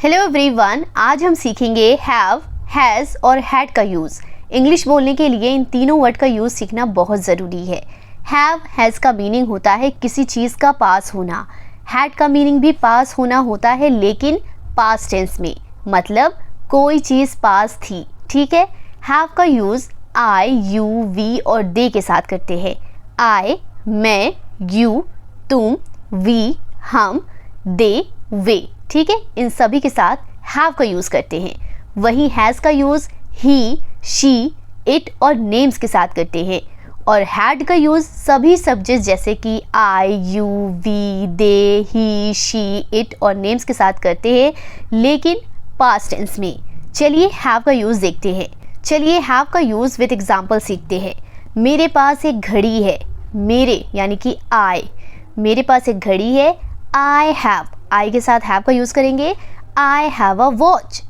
Hello everyone, आज हम सीखेंगे हैव, हैज़ और हैड का यूज़। इंग्लिश बोलने के लिए इन तीनों वर्ड का यूज़ सीखना बहुत ज़रूरी है। हैव, हैज़ का मीनिंग होता है किसी चीज़ का पास होना। हैड का मीनिंग भी पास होना होता है, लेकिन पास्ट टेंस में, मतलब कोई चीज़ पास थी। ठीक है। हैव का यूज़ आई, यू, वी और दे के साथ करते हैं। आई, मैं, यू, तुम, वी, हम, दे, वे। ठीक है, इन सभी के साथ हैव का यूज़ करते हैं। वहीं हैज़ का यूज़ ही, शी, इट और नेम्स के साथ करते हैं। और हैड का यूज़ सभी सब्जेक्ट जैसे कि I, you, we, they, he, she, it और नेम्स के साथ करते हैं, लेकिन पास्ट टेंस में। चलिए हैव का यूज़ देखते हैं। चलिए हैव का यूज़ विद एग्जाम्पल सीखते हैं। मेरे पास एक घड़ी है। मेरे यानी कि आई, मेरे पास एक घड़ी है। आई हैव, आई के साथ हैव का यूज़ करेंगे। आई हैव अ वॉच।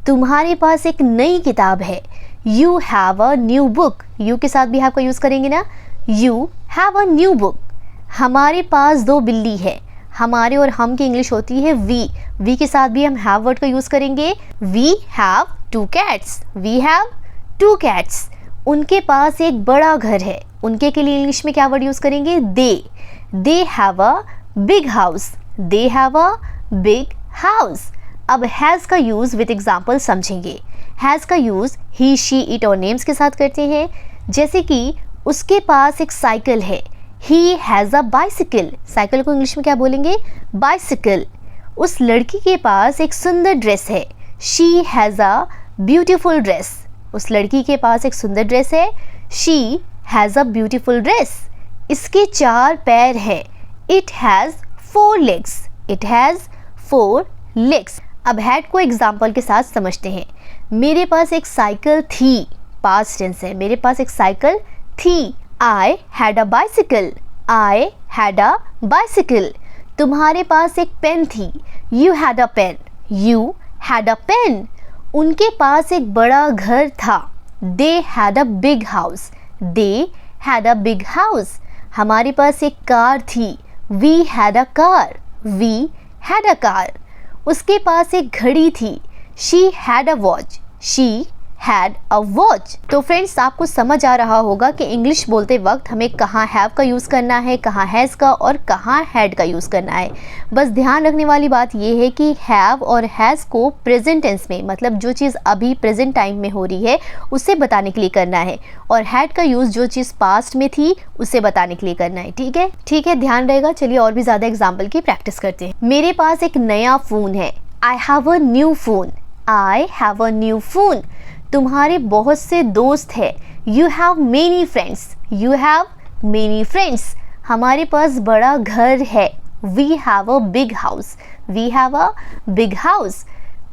तुम्हारे पास एक नई किताब है। You have a new book. You के साथ भी हैव का यूज़ करेंगे ना। You have a new book. हमारे पास दो बिल्ली है। हमारे और हम की इंग्लिश होती है वी। वी के साथ भी हम हैव वर्ड का यूज़ करेंगे। We have two cats. We have two cats. उनके पास एक बड़ा घर है। उनके के लिए इंग्लिश में क्या वर्ड यूज़ करेंगे? They have a big house. They have a big house. अब हैज़ का यूज़ विद एग्जाम्पल समझेंगे। हैज़ का यूज़ ही, शी, इट और नेम्स के साथ करते हैं। जैसे कि उसके पास एक साइकिल है। He has a bicycle. Cycle को इंग्लिश में क्या बोलेंगे? बाइसिकल। उस लड़की के पास एक सुंदर ड्रेस है। She has a beautiful dress. उस लड़की के पास एक सुंदर ड्रेस है। She has a beautiful dress. इसके 4 पैर है। It has 4 legs. It has 4 legs. अब हैड को एग्जाम्पल के साथ समझते हैं। मेरे पास एक साइकिल थी। पास्ट टेंस है। मेरे पास एक साइकिल थी। I had a bicycle. I had a bicycle. तुम्हारे पास एक पेन थी। You had a pen. You had a pen. उनके पास एक बड़ा घर था। They had a big house. They had a big house. हमारे पास एक कार थी। We had a car. We had a car. उसके पास एक घड़ी थी। She had a watch. She had a watch. तो फ्रेंड्स, आपको समझ आ रहा होगा कि इंग्लिश बोलते वक्त हमें कहाँ हैव का यूज़ करना है, कहाँ हैज़ का और कहाँ हैड का यूज़ करना है। बस ध्यान रखने वाली बात यह है कि हैव और हैज़ को प्रेजेंट टेंस में, मतलब जो चीज़ अभी प्रेजेंट टाइम में हो रही है उसे बताने के लिए करना है, और हैड का यूज़ जो चीज़ पास्ट में थी उसे बताने के लिए करना है। ठीक है, ध्यान रहेगा। चलिए और भी ज़्यादा एग्जाम्पल की प्रैक्टिस करते हैं। मेरे पास एक नया फ़ोन है। I have a new phone. I have a new phone. तुम्हारे बहुत से दोस्त हैं। You have many friends. You have many friends. हमारे पास बड़ा घर है। We have a big house. We have a big house.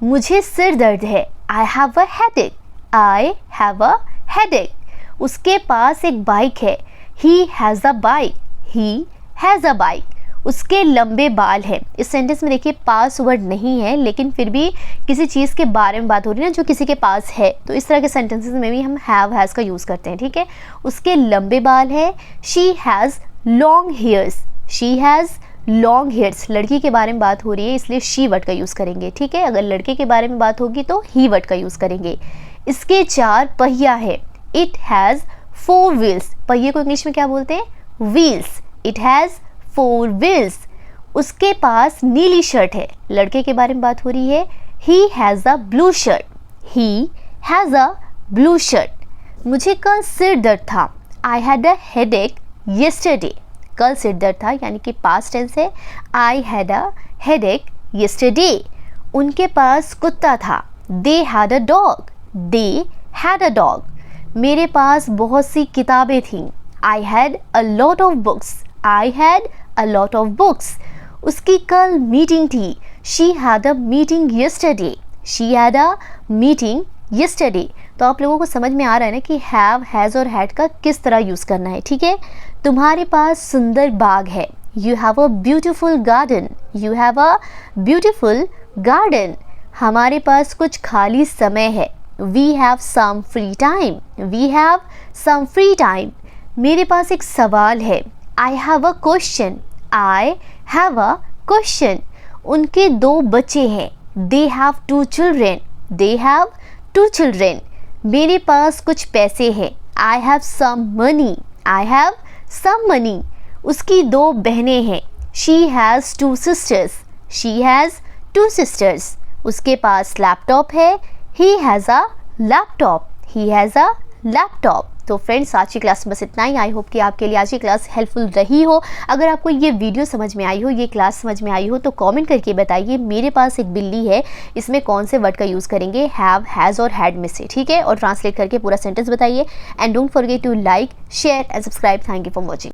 मुझे सिर दर्द है। I have a headache. I have a headache. उसके पास एक बाइक है। He has a bike. He has a bike. उसके लंबे बाल हैं। इस सेंटेंस में देखिए पास वर्ड नहीं है, लेकिन फिर भी किसी चीज़ के बारे में बात हो रही है ना, जो किसी के पास है, तो इस तरह के सेंटेंसेस में भी हम हैव, हैज़ का यूज़ करते हैं। ठीक है। उसके लंबे बाल है। She has long hairs. She has long hairs. लड़की के बारे में बात हो रही है, इसलिए शी वर्ड का यूज़ करेंगे। ठीक है। अगर लड़के के बारे में बात होगी तो ही वर्ड का यूज़ करेंगे। इसके 4 पहिया है। It has 4 wheels. पहिए को इंग्लिश में क्या बोलते हैं? व्हील्स। It has 4 wheels. उसके पास नीली शर्ट है। लड़के के बारे में बात हो रही है। He has a blue shirt. He has a blue shirt. मुझे कल सिर दर्द था। I had a headache yesterday. कल सिर दर्द था यानी कि पास्ट टेंस है। I had a headache yesterday. उनके पास कुत्ता था। They had a dog. They had a dog. मेरे पास बहुत सी किताबें थीं। I had a lot of books. I had a lot of books. उसकी कल मीटिंग थी। She had a meeting yesterday. She had a meeting yesterday. तो आप लोगों को समझ में आ रहा है ना कि have, has और had का किस तरह यूज़ करना है। ठीक है। तुम्हारे पास सुंदर बाग है। You have a beautiful garden. You have a beautiful garden. हमारे पास कुछ खाली समय है। We have some free time. We have some free time. मेरे पास एक सवाल है। I have a question. I have a question. उनके 2 बच्चे हैं। They have 2 children, they have 2 children. मेरे पास कुछ पैसे हैं, I have some money, I have some money. उसकी 2 बहनें हैं, she has 2 sisters, she has 2 sisters. उसके पास लैपटॉप है, he has a laptop, he has a laptop. तो फ्रेंड्स, आज की क्लास बस इतना ही। आई होप कि आपके लिए आज की क्लास हेल्पफुल रही हो। अगर आपको ये वीडियो समझ में आई हो, ये क्लास समझ में आई हो, तो कमेंट करके बताइए मेरे पास एक बिल्ली है, इसमें कौन से वर्ड का यूज़ करेंगे, हैव, हैज़ और हैड में से, ठीक है। और ट्रांसलेट करके पूरा सेंटेंस बताइए। And don't forget to like, share and subscribe. Thank you for watching.